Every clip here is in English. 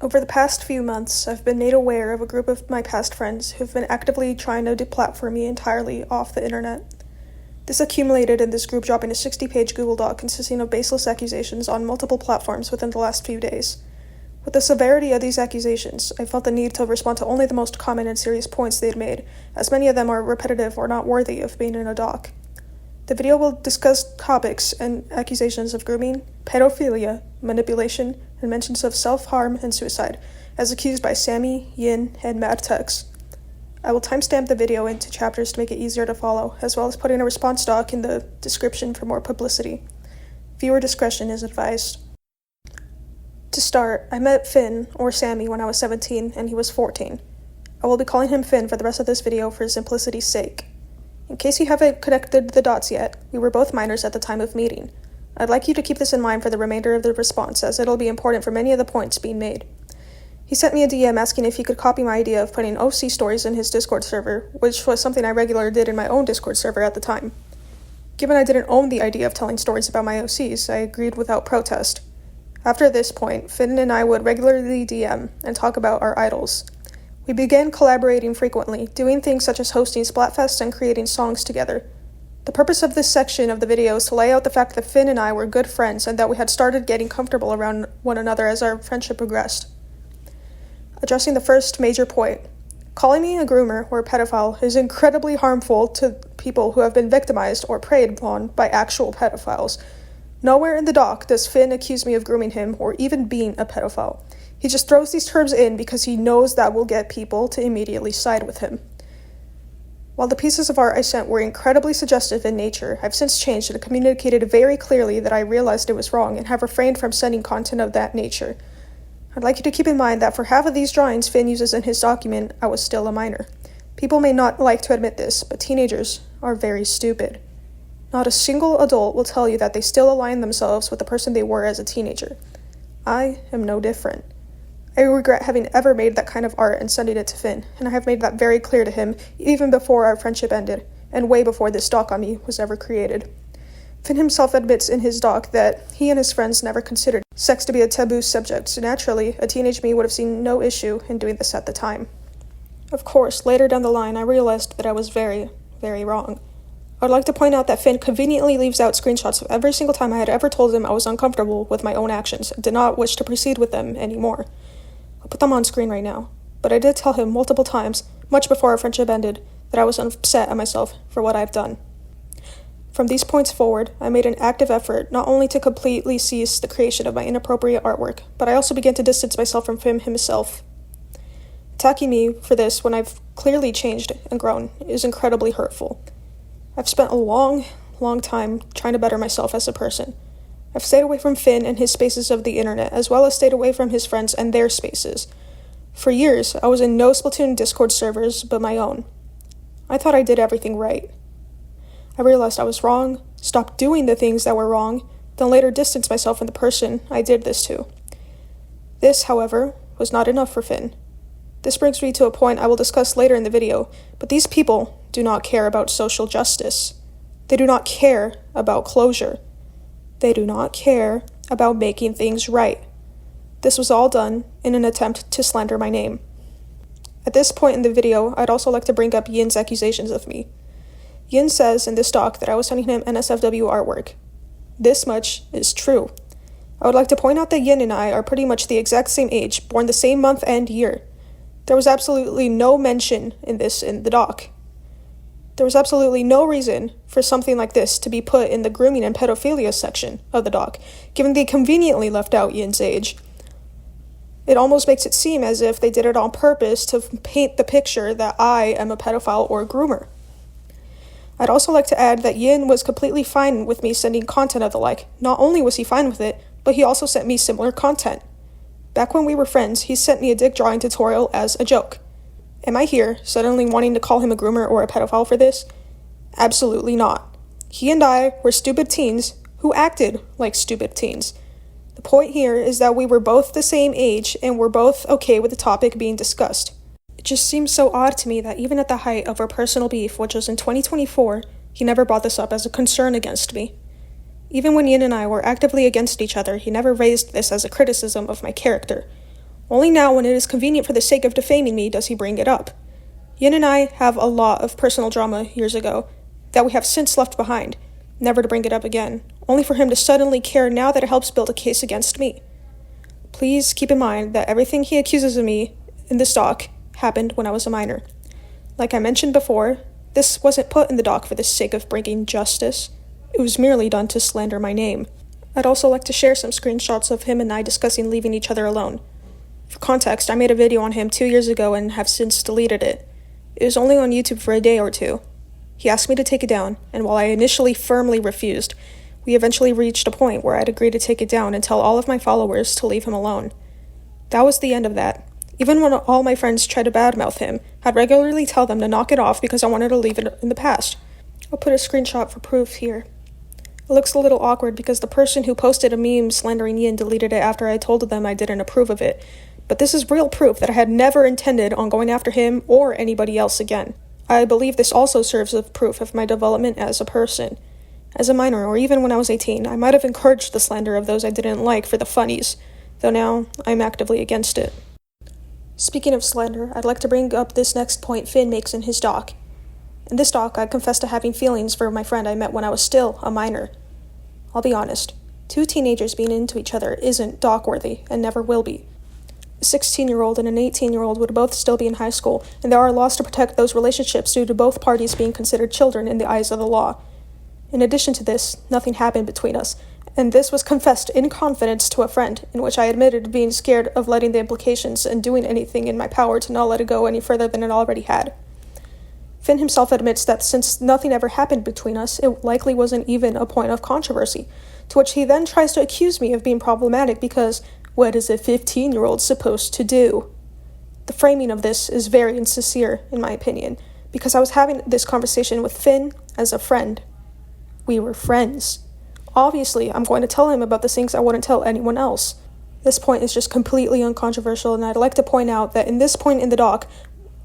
Over the past few months, I've been made aware of a group of my past friends who've been actively trying to deplatform me entirely off the internet. This accumulated in this group dropping a 60-page Google Doc consisting of baseless accusations on multiple platforms within the last few days. With the severity of these accusations, I felt the need to respond to only the most common and serious points they had made, as many of them are repetitive or not worthy of being in a doc. The video will discuss topics and accusations of grooming, pedophilia, manipulation, and mentions of self-harm and suicide, as accused by Sammy, Yin, and Madtex. I will timestamp the video into chapters to make it easier to follow, as well as putting a response doc in the description for more publicity. Viewer discretion is advised. To start, I met Finn, or Sammy, when I was 17, and he was 14. I will be calling him Finn for the rest of this video for simplicity's sake. In case you haven't connected the dots yet, we were both minors at the time of meeting. I'd like you to keep this in mind for the remainder of the response, as it'll be important for many of the points being made. He sent me a DM asking if he could copy my idea of putting OC stories in his Discord server, which was something I regularly did in my own Discord server at the time. Given I didn't own the idea of telling stories about my OCs, I agreed without protest. After this point, Finn and I would regularly DM and talk about our idols. We began collaborating frequently, doing things such as hosting Splatfests and creating songs together. The purpose of this section of the video is to lay out the fact that Finn and I were good friends and that we had started getting comfortable around one another as our friendship progressed. Addressing the first major point, calling me a groomer or a pedophile is incredibly harmful to people who have been victimized or preyed upon by actual pedophiles. Nowhere in the doc does Finn accuse me of grooming him or even being a pedophile. He just throws these terms in because he knows that will get people to immediately side with him. While the pieces of art I sent were incredibly suggestive in nature, I've since changed and communicated very clearly that I realized it was wrong and have refrained from sending content of that nature. I'd like you to keep in mind that for half of these drawings Finn uses in his document, I was still a minor. People may not like to admit this, but teenagers are very stupid. Not a single adult will tell you that they still align themselves with the person they were as a teenager. I am no different. I regret having ever made that kind of art and sending it to Finn, and I have made that very clear to him even before our friendship ended, and way before this doc on me was ever created. Finn himself admits in his doc that he and his friends never considered sex to be a taboo subject, so naturally, a teenage me would have seen no issue in doing this at the time. Of course, later down the line, I realized that I was very, very wrong. I would like to point out that Finn conveniently leaves out screenshots of every single time I had ever told him I was uncomfortable with my own actions and did not wish to proceed with them anymore. I'll put them on screen right now, but I did tell him multiple times, much before our friendship ended, that I was upset at myself for what I've done. From these points forward, I made an active effort not only to completely cease the creation of my inappropriate artwork, but I also began to distance myself from him himself. Attacking me for this when I've clearly changed and grown is incredibly hurtful. I've spent a long time trying to better myself as a person. I've stayed away from Finn and his spaces of the internet, as well as stayed away from his friends and their spaces. For years, I was in no Splatoon Discord servers but my own. I thought I did everything right. I realized I was wrong, stopped doing the things that were wrong, then later distanced myself from the person I did this to. This, however, was not enough for Finn. This brings me to a point I will discuss later in the video, but these people do not care about social justice. They do not care about closure. They do not care about making things right. This was all done in an attempt to slander my name. At this point in the video, I'd also like to bring up Yin's accusations of me. Yin says in this doc that I was sending him NSFW artwork. This much is true. I would like to point out that Yin and I are pretty much the exact same age, born the same month and year. There was absolutely no mention in the doc. There was absolutely no reason for something like this to be put in the grooming and pedophilia section of the doc, given they conveniently left out Yin's age. It almost makes it seem as if they did it on purpose to paint the picture that I am a pedophile or a groomer. I'd also like to add that Yin was completely fine with me sending content of the like. Not only was he fine with it, but he also sent me similar content. Back when we were friends, he sent me a dick drawing tutorial as a joke. Am I here suddenly wanting to call him a groomer or a pedophile for this? Absolutely not. He and I were stupid teens who acted like stupid teens. The point here is that we were both the same age and were both okay with the topic being discussed. It just seems so odd to me that even at the height of our personal beef, which was in 2024, he never brought this up as a concern against me. Even when Yin and I were actively against each other, he never raised this as a criticism of my character. Only now, when it is convenient for the sake of defaming me, does he bring it up. Yin and I have a lot of personal drama years ago that we have since left behind, never to bring it up again, only for him to suddenly care now that it helps build a case against me. Please keep in mind that everything he accuses of me in this doc happened when I was a minor. Like I mentioned before, this wasn't put in the doc for the sake of bringing justice. It was merely done to slander my name. I'd also like to share some screenshots of him and I discussing leaving each other alone. For context, I made a video on him 2 years ago and have since deleted it. It was only on YouTube for a day or two. He asked me to take it down, and while I initially firmly refused, we eventually reached a point where I'd agree to take it down and tell all of my followers to leave him alone. That was the end of that. Even when all my friends tried to badmouth him, I'd regularly tell them to knock it off because I wanted to leave it in the past. I'll put a screenshot for proof here. It looks a little awkward because the person who posted a meme slandering Yin deleted it after I told them I didn't approve of it, but this is real proof that I had never intended on going after him or anybody else again. I believe this also serves as proof of my development as a person. As a minor, or even when I was 18, I might have encouraged the slander of those I didn't like for the funnies, though now I'm actively against it. Speaking of slander, I'd like to bring up this next point Finn makes in his doc. In this doc, I confess to having feelings for my friend I met when I was still a minor. I'll be honest, 2 teenagers being into each other isn't doc-worthy, and never will be. A 16-year-old and an 18-year-old would both still be in high school, and there are laws to protect those relationships due to both parties being considered children in the eyes of the law. In addition to this, nothing happened between us, and this was confessed in confidence to a friend, in which I admitted being scared of letting the implications and doing anything in my power to not let it go any further than it already had. Finn himself admits that since nothing ever happened between us, it likely wasn't even a point of controversy, to which he then tries to accuse me of being problematic because, what is a 15-year-old supposed to do? The framing of this is very insincere, in my opinion, because I was having this conversation with Finn as a friend. We were friends. Obviously, I'm going to tell him about the things I wouldn't tell anyone else. This point is just completely uncontroversial, and I'd like to point out that in this point in the doc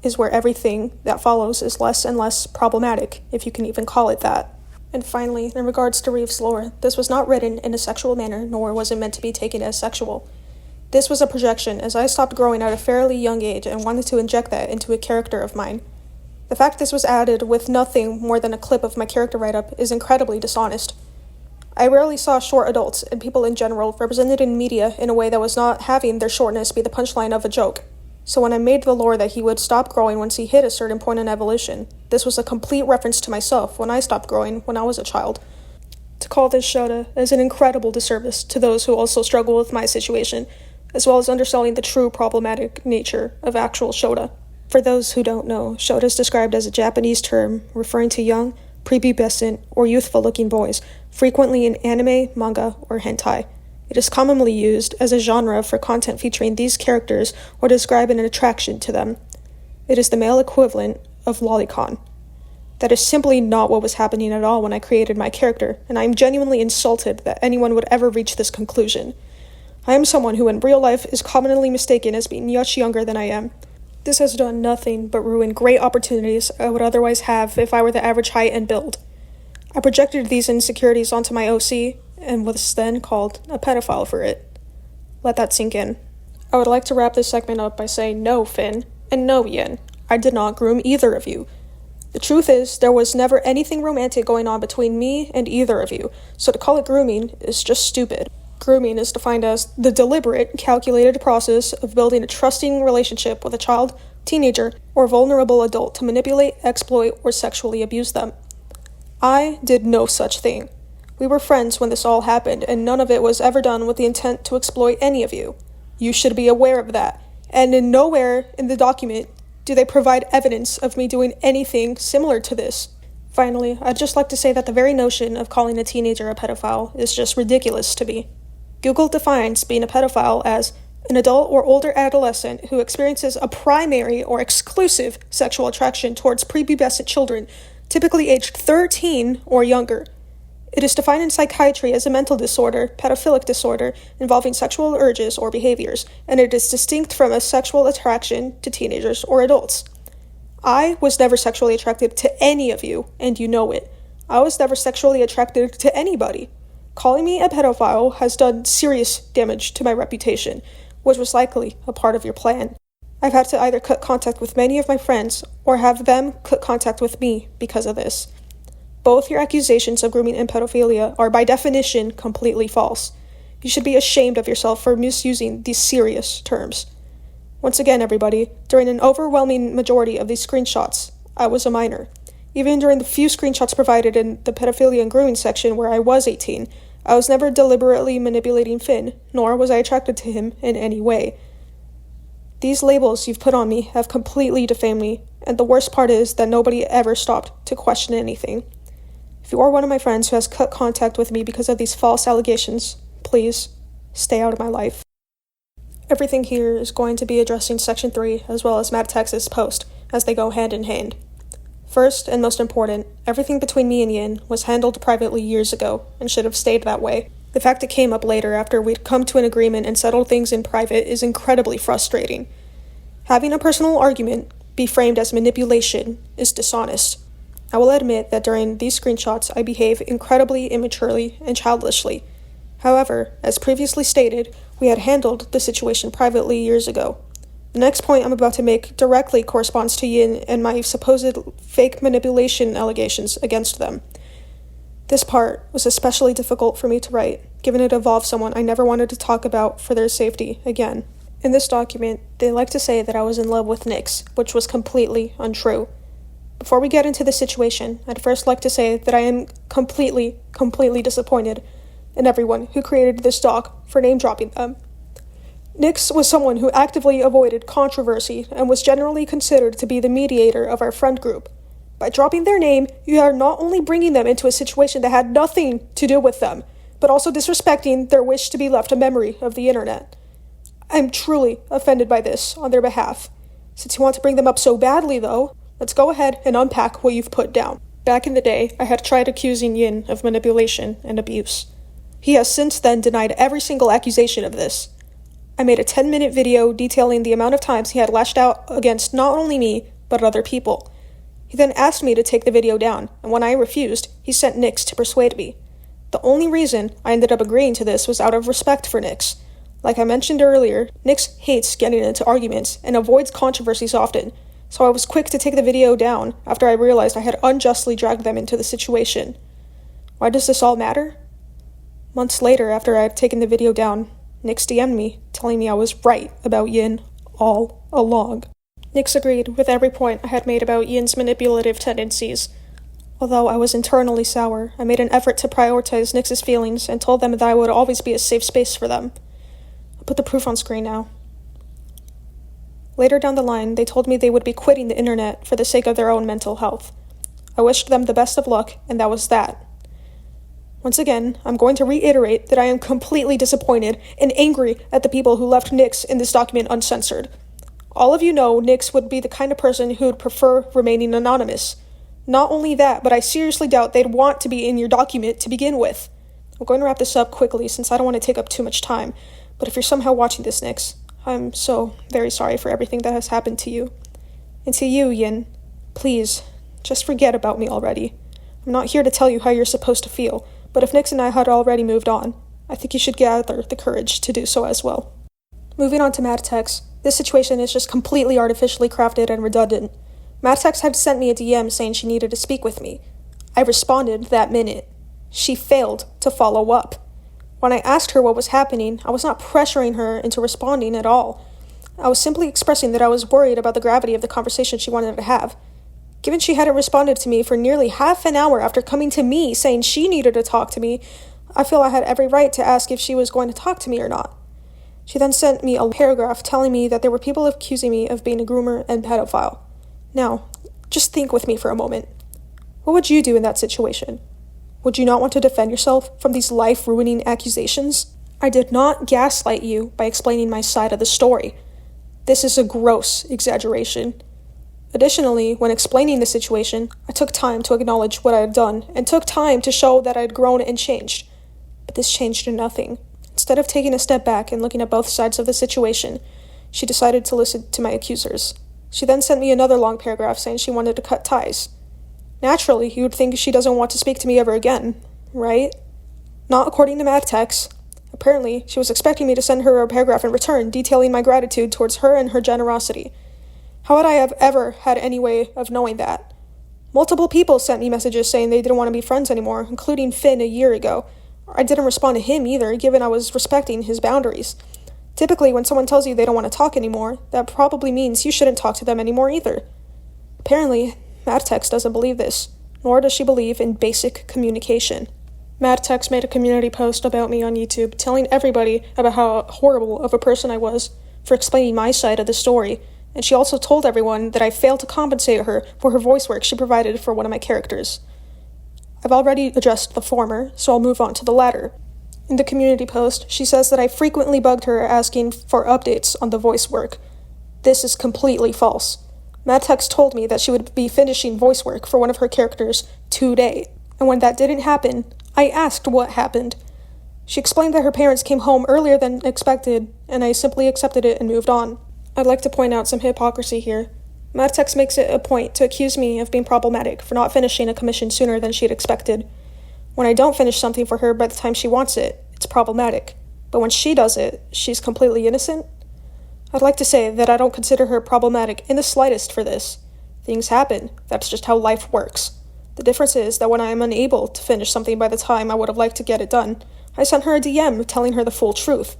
is where everything that follows is less and less problematic, if you can even call it that. And finally, in regards to Reeves' lore, this was not written in a sexual manner, nor was it meant to be taken as sexual. This was a projection, as I stopped growing at a fairly young age and wanted to inject that into a character of mine. The fact this was added with nothing more than a clip of my character write-up is incredibly dishonest. I rarely saw short adults, and people in general, represented in media in a way that was not having their shortness be the punchline of a joke. So when I made the lore that he would stop growing once he hit a certain point in evolution, this was a complete reference to myself when I stopped growing when I was a child. To call this Shota is an incredible disservice to those who also struggle with my situation, as well as underselling the true problematic nature of actual Shota. For those who don't know, Shota is described as a Japanese term referring to young, prepubescent, or youthful-looking boys, frequently in anime, manga, or hentai. It is commonly used as a genre for content featuring these characters or describe an attraction to them. It is the male equivalent of lolicon. That is simply not what was happening at all when I created my character, and I am genuinely insulted that anyone would ever reach this conclusion. I am someone who in real life is commonly mistaken as being much younger than I am. This has done nothing but ruin great opportunities I would otherwise have if I were the average height and build. I projected these insecurities onto my OC, and was then called a pedophile for it. Let that sink in. I would like to wrap this segment up by saying no, Finn, and no, Yin. I did not groom either of you. The truth is, there was never anything romantic going on between me and either of you, so to call it grooming is just stupid. Grooming is defined as the deliberate, calculated process of building a trusting relationship with a child, teenager, or vulnerable adult to manipulate, exploit, or sexually abuse them. I did no such thing. We were friends when this all happened, and none of it was ever done with the intent to exploit any of you. You should be aware of that, and in nowhere in the document do they provide evidence of me doing anything similar to this. Finally, I'd just like to say that the very notion of calling a teenager a pedophile is just ridiculous to me. Google defines being a pedophile as an adult or older adolescent who experiences a primary or exclusive sexual attraction towards prepubescent children, typically aged 13 or younger. It is defined in psychiatry as a mental disorder, pedophilic disorder, involving sexual urges or behaviors, and it is distinct from a sexual attraction to teenagers or adults. I was never sexually attracted to any of you, and you know it. I was never sexually attracted to anybody. Calling me a pedophile has done serious damage to my reputation. which was likely a part of your plan. I've had to either cut contact with many of my friends or have them cut contact with me because of this. Both your accusations of grooming and pedophilia are by definition completely false. You should be ashamed of yourself for misusing these serious terms. Once again, everybody, during an overwhelming majority of these screenshots, I was a minor. Even during the few screenshots provided in the pedophilia and grooming section where I was 18, I was never deliberately manipulating Finn, nor was I attracted to him in any way. These labels you've put on me have completely defamed me, and the worst part is that nobody ever stopped to question anything. If you are one of my friends who has cut contact with me because of these false allegations, please stay out of my life. Everything here is going to be addressing Section 3 as well as Matt Texas' post, as they go hand in hand. First, and most important, everything between me and Yin was handled privately years ago, and should have stayed that way. The fact it came up later after we'd come to an agreement and settled things in private is incredibly frustrating. Having a personal argument be framed as manipulation is dishonest. I will admit that during these screenshots I behave incredibly immaturely and childishly. However, as previously stated, we had handled the situation privately years ago. The next point I'm about to make directly corresponds to Yin and my supposed fake manipulation allegations against them. This part was especially difficult for me to write, given it involved someone I never wanted to talk about for their safety again. In this document, they like to say that I was in love with Nyx, which was completely untrue. Before we get into the situation, I'd first like to say that I am completely disappointed in everyone who created this doc for name-dropping them. Nyx was someone who actively avoided controversy and was generally considered to be the mediator of our friend group. By dropping their name, you are not only bringing them into a situation that had nothing to do with them, but also disrespecting their wish to be left a memory of the internet. I'm truly offended by this on their behalf. Since you want to bring them up so badly, though, let's go ahead and unpack what you've put down. Back in the day, I had tried accusing Yin of manipulation and abuse. He has since then denied every single accusation of this. I made a 10-minute video detailing the amount of times he had lashed out against not only me, but other people. He then asked me to take the video down, and when I refused, he sent Nyx to persuade me. The only reason I ended up agreeing to this was out of respect for Nyx. Like I mentioned earlier, Nyx hates getting into arguments and avoids controversies often, so I was quick to take the video down after I realized I had unjustly dragged them into the situation. Why does this all matter? Months later, after I had taken the video down, Nyx DM'd me, telling me I was right about Yin all along. Nyx agreed with every point I had made about Yin's manipulative tendencies. Although I was internally sour, I made an effort to prioritize Nyx's feelings and told them that I would always be a safe space for them. I'll put the proof on screen now. Later down the line, they told me they would be quitting the internet for the sake of their own mental health. I wished them the best of luck, and that was that. Once again, I'm going to reiterate that I am completely disappointed and angry at the people who left Nyx in this document uncensored. All of you know Nyx would be the kind of person who would prefer remaining anonymous. Not only that, but I seriously doubt they'd want to be in your document to begin with. I'm going to wrap this up quickly since I don't want to take up too much time, but if you're somehow watching this, Nyx, I'm so very sorry for everything that has happened to you. And to you, Yin, please, just forget about me already. I'm not here to tell you how you're supposed to feel, but if Nyx and I had already moved on, I think you should gather the courage to do so as well. Moving on to Madtex, this situation is just completely artificially crafted and redundant. Madtex had sent me a DM saying she needed to speak with me. I responded that minute. She failed to follow up. When I asked her what was happening, I was not pressuring her into responding at all. I was simply expressing that I was worried about the gravity of the conversation she wanted to have. Given she hadn't responded to me for nearly half an hour after coming to me saying she needed to talk to me, I feel I had every right to ask if she was going to talk to me or not. She then sent me a paragraph telling me that there were people accusing me of being a groomer and pedophile. Now, just think with me for a moment. What would you do in that situation? Would you not want to defend yourself from these life-ruining accusations? I did not gaslight you by explaining my side of the story. This is a gross exaggeration. Additionally, when explaining the situation, I took time to acknowledge what I had done and took time to show that I had grown and changed. But this changed nothing. Instead of taking a step back and looking at both sides of the situation, she decided to listen to my accusers. She then sent me another long paragraph saying she wanted to cut ties. Naturally, you would think she doesn't want to speak to me ever again, right? Not according to Madtex. Apparently, she was expecting me to send her a paragraph in return detailing my gratitude towards her and her generosity. How would I have ever had any way of knowing that? Multiple people sent me messages saying they didn't want to be friends anymore, including Finn a year ago. I didn't respond to him either, given I was respecting his boundaries. Typically, when someone tells you they don't want to talk anymore, that probably means you shouldn't talk to them anymore either. Apparently, Madtex doesn't believe this, nor does she believe in basic communication. Madtex made a community post about me on YouTube, telling everybody about how horrible of a person I was for explaining my side of the story, and she also told everyone that I failed to compensate her for her voice work she provided for one of my characters. I've already addressed the former, so I'll move on to the latter. In the community post, she says that I frequently bugged her asking for updates on the voice work. This is completely false. Madtex told me that she would be finishing voice work for one of her characters today, and when that didn't happen, I asked what happened. She explained that her parents came home earlier than expected, and I simply accepted it and moved on. I'd like to point out some hypocrisy here. Madtex makes it a point to accuse me of being problematic for not finishing a commission sooner than she had expected. When I don't finish something for her by the time she wants it, it's problematic. But when she does it, she's completely innocent? I'd like to say that I don't consider her problematic in the slightest for this. Things happen. That's just how life works. The difference is that when I am unable to finish something by the time I would have liked to get it done, I sent her a DM telling her the full truth.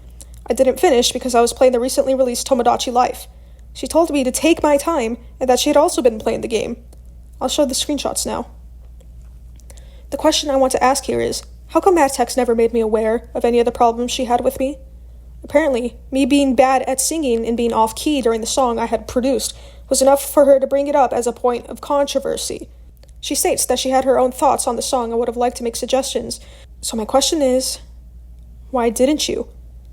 I didn't finish because I was playing the recently released Tomodachi Life. She told me to take my time and that she had also been playing the game. I'll show the screenshots now. The question I want to ask here is, how come Madtex never made me aware of any of the problems she had with me? Apparently, me being bad at singing and being off-key during the song I had produced was enough for her to bring it up as a point of controversy. She states that she had her own thoughts on the song and would have liked to make suggestions. So my question is, why didn't you?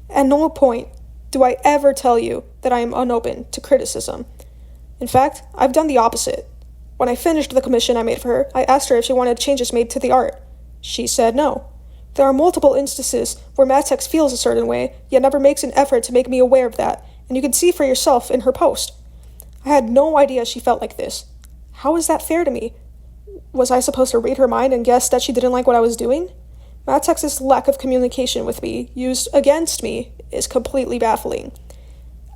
At no point do I ever tell you that I am unopen to criticism. In fact, I've done the opposite. When I finished the commission I made for her, I asked her if she wanted changes made to the art. She said no. There are multiple instances where Madtex feels a certain way, yet never makes an effort to make me aware of that, and you can see for yourself in her post. I had no idea she felt like this. How is that fair to me? Was I supposed to read her mind and guess that she didn't like what I was doing? Madtex's lack of communication with me, used against me, is completely baffling.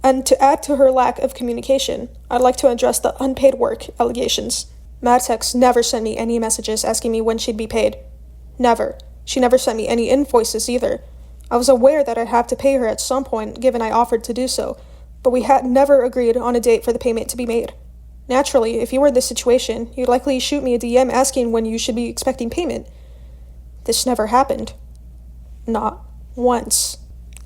And to add to her lack of communication, I'd like to address the unpaid work allegations. Madtex never sent me any messages asking me when she'd be paid. Never. She never sent me any invoices either. I was aware that I'd have to pay her at some point, given I offered to do so, but we had never agreed on a date for the payment to be made. Naturally, if you were in this situation, you'd likely shoot me a DM asking when you should be expecting payment. This never happened. Not once.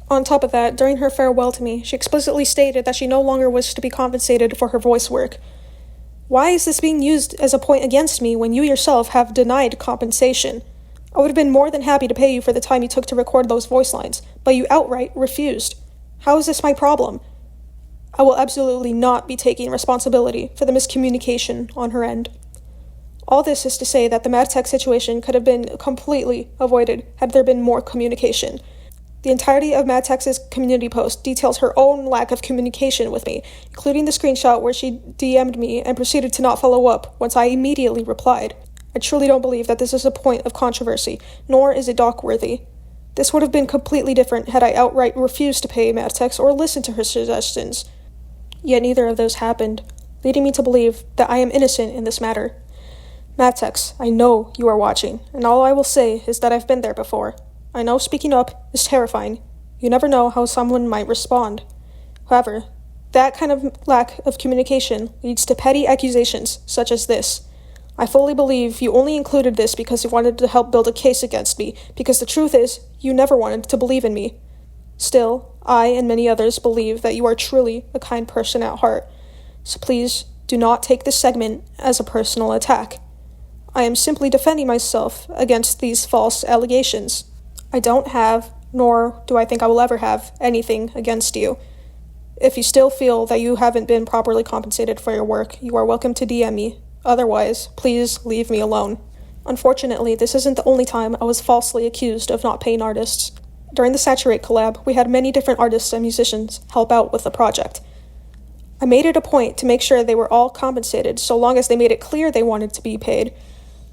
On top of that, during her farewell to me, she explicitly stated that she no longer wished to be compensated for her voice work. Why is this being used as a point against me when you yourself have denied compensation? I would have been more than happy to pay you for the time you took to record those voice lines, but you outright refused. How is this my problem? I will absolutely not be taking responsibility for the miscommunication on her end. All this is to say that the Madtex situation could have been completely avoided had there been more communication. The entirety of Madtex's community post details her own lack of communication with me, including the screenshot where she DM'd me and proceeded to not follow up once I immediately replied. I truly don't believe that this is a point of controversy, nor is it dock-worthy. This would have been completely different had I outright refused to pay Madtex or listen to her suggestions. Yet neither of those happened, leading me to believe that I am innocent in this matter. Madtex, I know you are watching, and all I will say is that I've been there before. I know speaking up is terrifying. You never know how someone might respond. However, that kind of lack of communication leads to petty accusations such as this. I fully believe you only included this because you wanted to help build a case against me, because the truth is, you never wanted to believe in me. Still, I and many others believe that you are truly a kind person at heart, so please do not take this segment as a personal attack. I am simply defending myself against these false allegations. I don't have, nor do I think I will ever have, anything against you. If you still feel that you haven't been properly compensated for your work, you are welcome to DM me. Otherwise, please leave me alone. Unfortunately, this isn't the only time I was falsely accused of not paying artists. During the Saturate collab, we had many different artists and musicians help out with the project. I made it a point to make sure they were all compensated so long as they made it clear they wanted to be paid.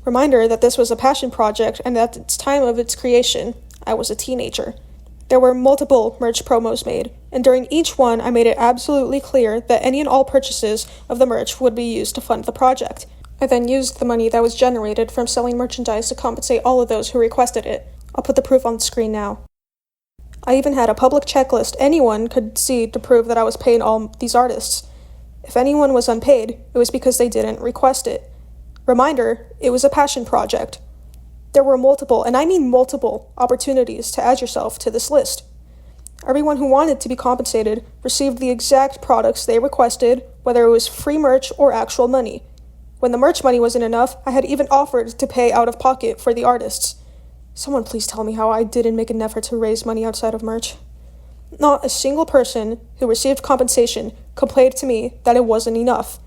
Reminder that this was a passion project and at the time of its creation, I was a teenager. There were multiple merch promos made, and during each one I made it absolutely clear that any and all purchases of the merch would be used to fund the project. I then used the money that was generated from selling merchandise to compensate all of those who requested it. I'll put the proof on the screen now. I even had a public checklist anyone could see to prove that I was paying all these artists. If anyone was unpaid, it was because they didn't request it. Reminder, it was a passion project. There were multiple, and I mean multiple, opportunities to add yourself to this list. Everyone who wanted to be compensated received the exact products they requested, whether it was free merch or actual money. When the merch money wasn't enough, I had even offered to pay out of pocket for the artists. Someone please tell me how I didn't make an effort to raise money outside of merch. Not a single person who received compensation complained to me that it wasn't enough.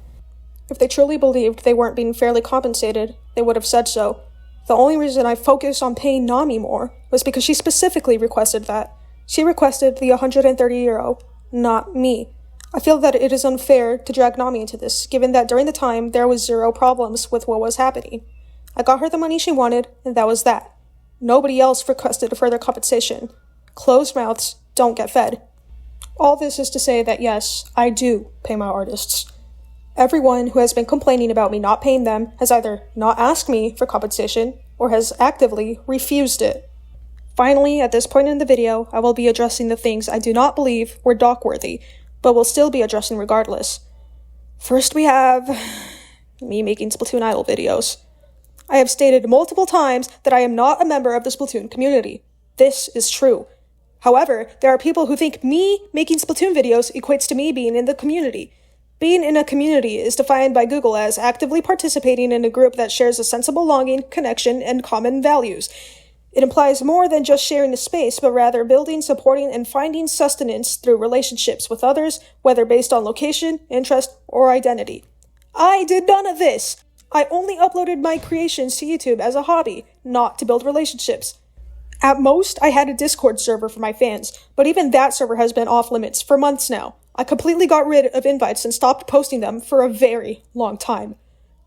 If they truly believed they weren't being fairly compensated, they would have said so. The only reason I focused on paying Nami more was because she specifically requested that. She requested the €130, not me. I feel that it is unfair to drag Nami into this, given that during the time there was zero problems with what was happening. I got her the money she wanted, and that was that. Nobody else requested further compensation. Closed mouths don't get fed. All this is to say that yes, I do pay my artists. Everyone who has been complaining about me not paying them has either not asked me for compensation or has actively refused it. Finally, at this point in the video, I will be addressing the things I do not believe were dock-worthy, but will still be addressing regardless. First we have me making Splatoon idol videos. I have stated multiple times that I am not a member of the Splatoon community. This is true. However, there are people who think me making Splatoon videos equates to me being in the community. Being in a community is defined by Google as actively participating in a group that shares a sensible longing, connection, and common values. It implies more than just sharing a space, but rather building, supporting, and finding sustenance through relationships with others, whether based on location, interest, or identity. I did none of this! I only uploaded my creations to YouTube as a hobby, not to build relationships. At most, I had a Discord server for my fans, but even that server has been off limits for months now. I completely got rid of invites and stopped posting them for a very long time.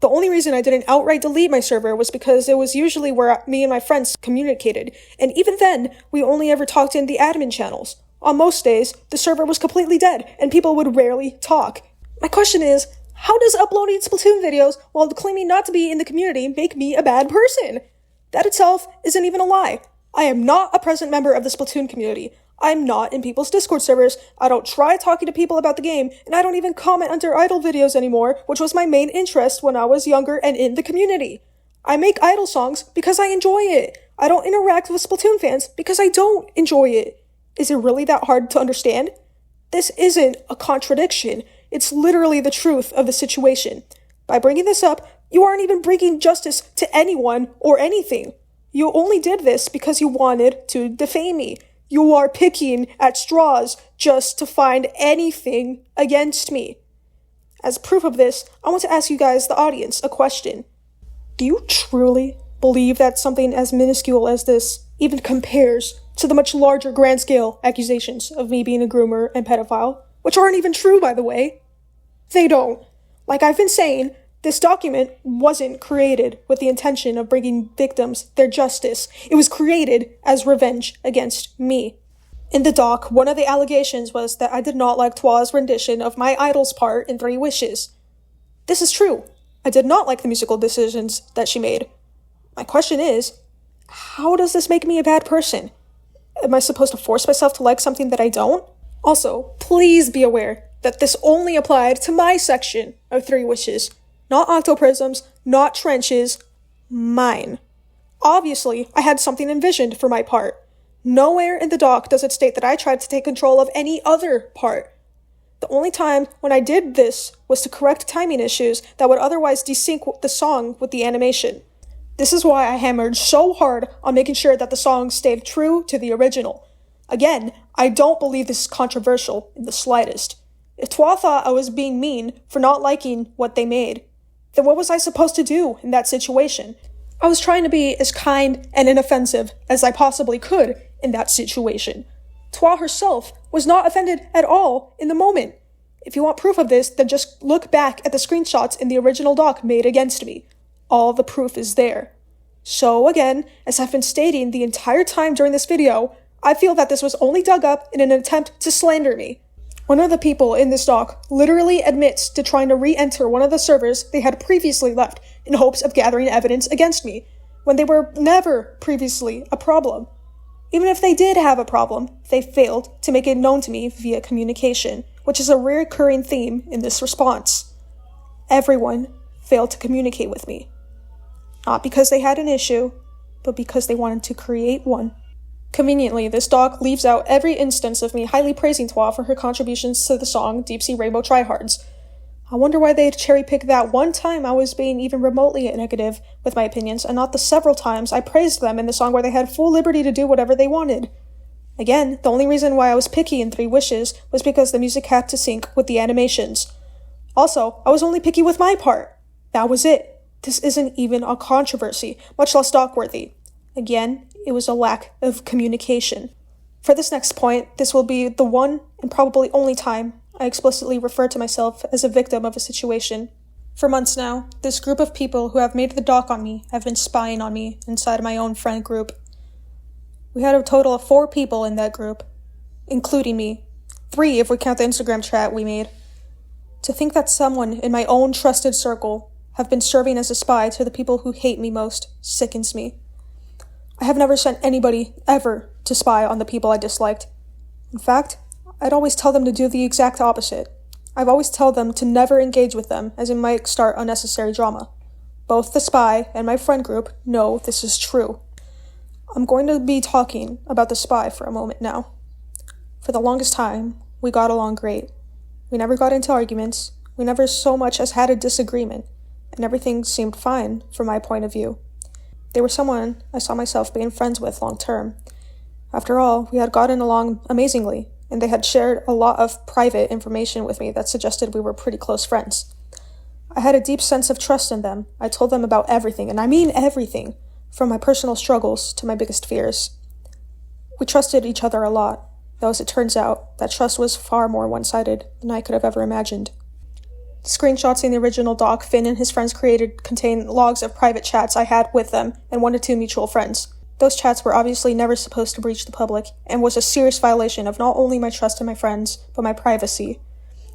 The only reason I didn't outright delete my server was because it was usually where me and my friends communicated, and even then, we only ever talked in the admin channels. On most days, the server was completely dead, and people would rarely talk. My question is, how does uploading Splatoon videos while claiming not to be in the community make me a bad person? That itself isn't even a lie. I am not a present member of the Splatoon community. I'm not in people's Discord servers, I don't try talking to people about the game, and I don't even comment under idol videos anymore, which was my main interest when I was younger and in the community. I make idol songs because I enjoy it. I don't interact with Splatoon fans because I don't enjoy it. Is it really that hard to understand? This isn't a contradiction. It's literally the truth of the situation. By bringing this up, you aren't even bringing justice to anyone or anything. You only did this because you wanted to defame me. You are picking at straws just to find anything against me. As proof of this, I want to ask you guys, the audience, a question. Do you truly believe that something as minuscule as this even compares to the much larger grand-scale accusations of me being a groomer and pedophile, which aren't even true, by the way? They don't. Like I've been saying, this document wasn't created with the intention of bringing victims their justice. It was created as revenge against me. In the doc, one of the allegations was that I did not like Twa's rendition of my idol's part in 3 Wishes. This is true. I did not like the musical decisions that she made. My question is, how does this make me a bad person? Am I supposed to force myself to like something that I don't? Also, please be aware that this only applied to my section of 3 Wishes. Not octoprisms, not trenches, mine. Obviously, I had something envisioned for my part. Nowhere in the doc does it state that I tried to take control of any other part. The only time when I did this was to correct timing issues that would otherwise desync the song with the animation. This is why I hammered so hard on making sure that the song stayed true to the original. Again, I don't believe this is controversial in the slightest. If Twa thought I was being mean for not liking what they made, then what was I supposed to do in that situation? I was trying to be as kind and inoffensive as I possibly could in that situation. Twa herself was not offended at all in the moment. If you want proof of this, then just look back at the screenshots in the original doc made against me. All the proof is there. So again, as I've been stating the entire time during this video, I feel that this was only dug up in an attempt to slander me. One of the people in this doc literally admits to trying to re-enter one of the servers they had previously left in hopes of gathering evidence against me, when they were never previously a problem. Even if they did have a problem, they failed to make it known to me via communication, which is a recurring theme in this response. Everyone failed to communicate with me. Not because they had an issue, but because they wanted to create one. Conveniently, this doc leaves out every instance of me highly praising Twa for her contributions to the song Deep Sea Rainbow Tryhards. I wonder why they'd cherry-pick that one time I was being even remotely negative with my opinions, and not the several times I praised them in the song where they had full liberty to do whatever they wanted. Again, the only reason why I was picky in 3 Wishes was because the music had to sync with the animations. Also, I was only picky with my part. That was it. This isn't even a controversy, much less doc-worthy. Again, it was a lack of communication. For this next point, this will be the one and probably only time I explicitly refer to myself as a victim of a situation. For months now, this group of people who have made the doc on me have been spying on me inside of my own friend group. We had a total of 4 people in that group, including me. 3 if we count the Instagram chat we made. To think that someone in my own trusted circle have been serving as a spy to the people who hate me most sickens me. I have never sent anybody, ever, to spy on the people I disliked. In fact, I'd always tell them to do the exact opposite. I've always told them to never engage with them, as it might start unnecessary drama. Both the spy and my friend group know this is true. I'm going to be talking about the spy for a moment now. For the longest time, we got along great. We never got into arguments, we never so much as had a disagreement, and everything seemed fine from my point of view. They were someone I saw myself being friends with long term. After all, we had gotten along amazingly, and they had shared a lot of private information with me that suggested we were pretty close friends. I had a deep sense of trust in them. I told them about everything, and I mean everything, from my personal struggles to my biggest fears. We trusted each other a lot, though as it turns out, that trust was far more one-sided than I could have ever imagined. The screenshots in the original doc Finn and his friends created contain logs of private chats I had with them and 1 to 2 mutual friends. Those chats were obviously never supposed to reach the public, and was a serious violation of not only my trust in my friends, but my privacy.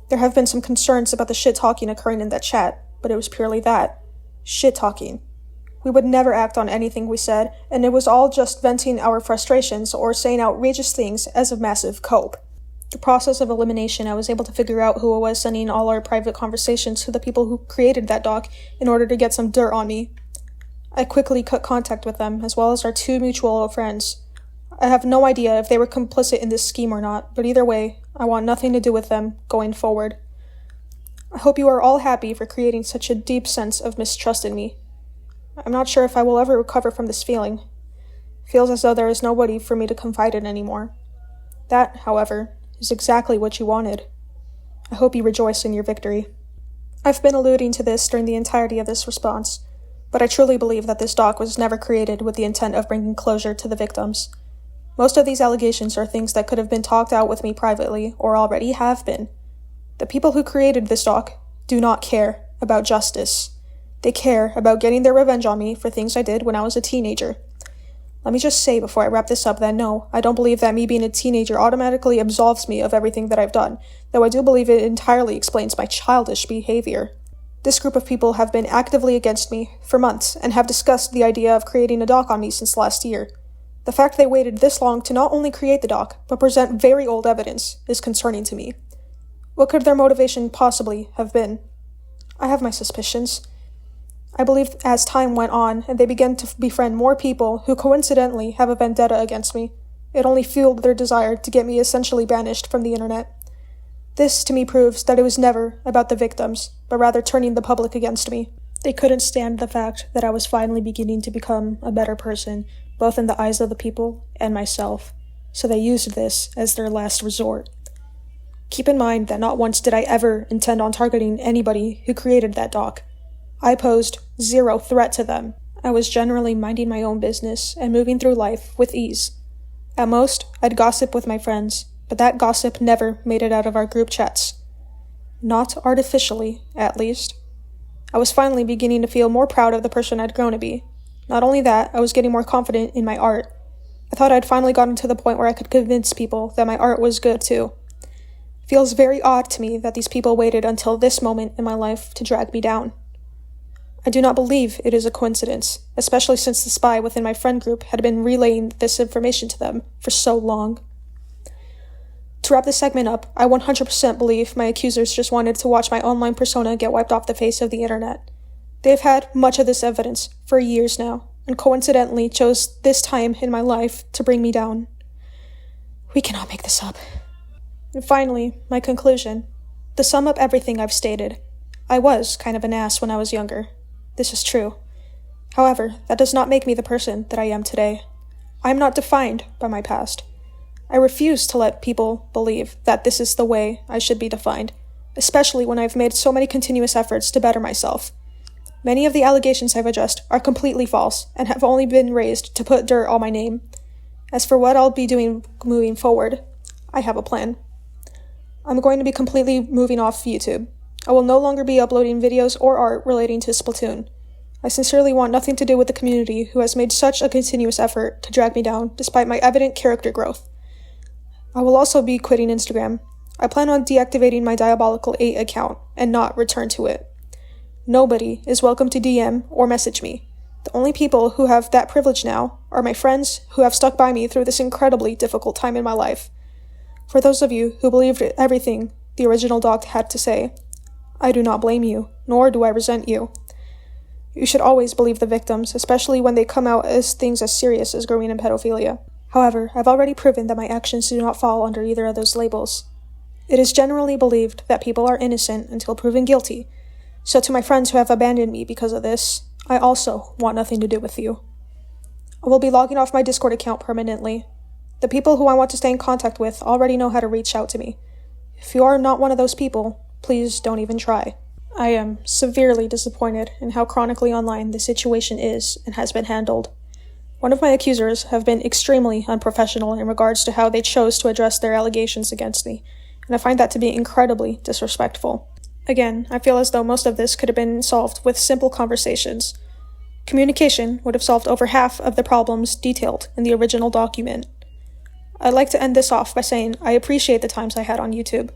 There have been some concerns about the shit-talking occurring in that chat, but it was purely that. Shit-talking. We would never act on anything we said, and it was all just venting our frustrations or saying outrageous things as a massive cope. The process of elimination, I was able to figure out who was sending all our private conversations to the people who created that doc in order to get some dirt on me. I quickly cut contact with them, as well as our 2 mutual friends. I have no idea if they were complicit in this scheme or not, but either way, I want nothing to do with them going forward. I hope you are all happy for creating such a deep sense of mistrust in me. I'm not sure if I will ever recover from this feeling. It feels as though there is nobody for me to confide in anymore. That, however, is exactly what you wanted. I hope you rejoice in your victory. I've been alluding to this during the entirety of this response, but I truly believe that this doc was never created with the intent of bringing closure to the victims. Most of these allegations are things that could have been talked out with me privately, or already have been. The people who created this doc do not care about justice. They care about getting their revenge on me for things I did when I was a teenager. Let me just say before I wrap this up that no, I don't believe that me being a teenager automatically absolves me of everything that I've done, though I do believe it entirely explains my childish behavior. This group of people have been actively against me for months and have discussed the idea of creating a doc on me since last year. The fact they waited this long to not only create the doc, but present very old evidence is concerning to me. What could their motivation possibly have been? I have my suspicions. I believe as time went on and they began to befriend more people who coincidentally have a vendetta against me, it only fueled their desire to get me essentially banished from the internet. This, to me, proves that it was never about the victims, but rather turning the public against me. They couldn't stand the fact that I was finally beginning to become a better person, both in the eyes of the people and myself, so they used this as their last resort. Keep in mind that not once did I ever intend on targeting anybody who created that doc. I posed zero threat to them. I was generally minding my own business and moving through life with ease. At most, I'd gossip with my friends, but that gossip never made it out of our group chats. Not artificially, at least. I was finally beginning to feel more proud of the person I'd grown to be. Not only that, I was getting more confident in my art. I thought I'd finally gotten to the point where I could convince people that my art was good too. It feels very odd to me that these people waited until this moment in my life to drag me down. I do not believe it is a coincidence, especially since the spy within my friend group had been relaying this information to them for so long. To wrap this segment up, I 100% believe my accusers just wanted to watch my online persona get wiped off the face of the internet. They have had much of this evidence for years now, and coincidentally chose this time in my life to bring me down. We cannot make this up. And finally, my conclusion. To sum up everything I've stated, I was kind of an ass when I was younger. This is true. However, that does not make me the person that I am today. I am not defined by my past. I refuse to let people believe that this is the way I should be defined, especially when I've made so many continuous efforts to better myself. Many of the allegations I've addressed are completely false and have only been raised to put dirt on my name. As for what I'll be doing moving forward, I have a plan. I'm going to be completely moving off YouTube. I will no longer be uploading videos or art relating to Splatoon. I sincerely want nothing to do with the community who has made such a continuous effort to drag me down despite my evident character growth. I will also be quitting Instagram. I plan on deactivating my Diabolical 8 account and not return to it. Nobody is welcome to DM or message me. The only people who have that privilege now are my friends who have stuck by me through this incredibly difficult time in my life. For those of you who believed everything the original doc had to say, I do not blame you, nor do I resent you. You should always believe the victims, especially when they come out as things as serious as grooming and pedophilia. However, I've already proven that my actions do not fall under either of those labels. It is generally believed that people are innocent until proven guilty, so to my friends who have abandoned me because of this, I also want nothing to do with you. I will be logging off my Discord account permanently. The people who I want to stay in contact with already know how to reach out to me. If you are not one of those people, please don't even try. I am severely disappointed in how chronically online the situation is and has been handled. One of my accusers have been extremely unprofessional in regards to how they chose to address their allegations against me, and I find that to be incredibly disrespectful. Again, I feel as though most of this could have been solved with simple conversations. Communication would have solved over half of the problems detailed in the original document. I'd like to end this off by saying I appreciate the times I had on YouTube.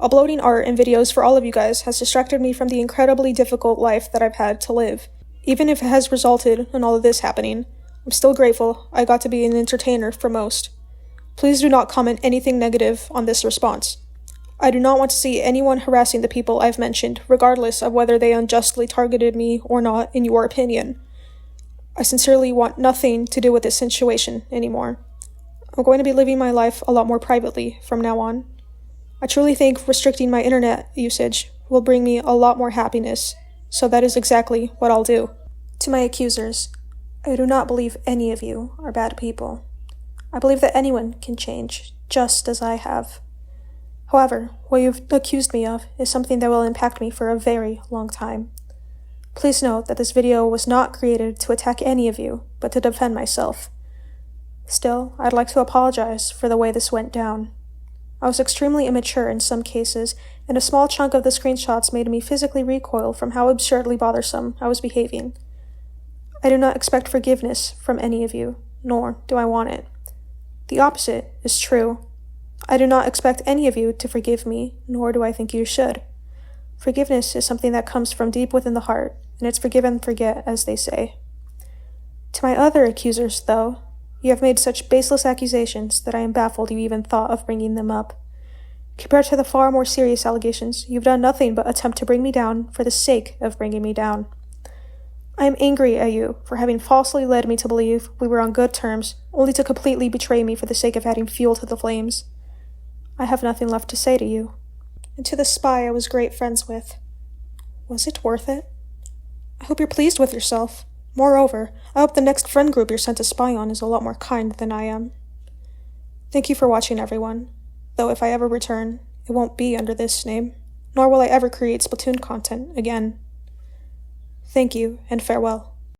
Uploading art and videos for all of you guys has distracted me from the incredibly difficult life that I've had to live. Even if it has resulted in all of this happening, I'm still grateful I got to be an entertainer for most. Please do not comment anything negative on this response. I do not want to see anyone harassing the people I've mentioned, regardless of whether they unjustly targeted me or not, in your opinion. I sincerely want nothing to do with this situation anymore. I'm going to be living my life a lot more privately from now on. I truly think restricting my internet usage will bring me a lot more happiness, so that is exactly what I'll do. To my accusers, I do not believe any of you are bad people. I believe that anyone can change, just as I have. However, what you've accused me of is something that will impact me for a very long time. Please note that this video was not created to attack any of you, but to defend myself. Still, I'd like to apologize for the way this went down. I was extremely immature in some cases, and a small chunk of the screenshots made me physically recoil from how absurdly bothersome I was behaving. I do not expect forgiveness from any of you, nor do I want it. The opposite is true. I do not expect any of you to forgive me, nor do I think you should. Forgiveness is something that comes from deep within the heart, and it's forgive and forget, as they say. To my other accusers, though, you have made such baseless accusations that I am baffled you even thought of bringing them up. Compared to the far more serious allegations, you've done nothing but attempt to bring me down for the sake of bringing me down. I am angry at you for having falsely led me to believe we were on good terms, only to completely betray me for the sake of adding fuel to the flames. I have nothing left to say to you. And to the spy I was great friends with, was it worth it? I hope you're pleased with yourself. Moreover, I hope the next friend group you're sent to spy on is a lot more kind than I am. Thank you for watching, everyone. Though if I ever return, it won't be under this name, nor will I ever create Splatoon content again. Thank you, and farewell.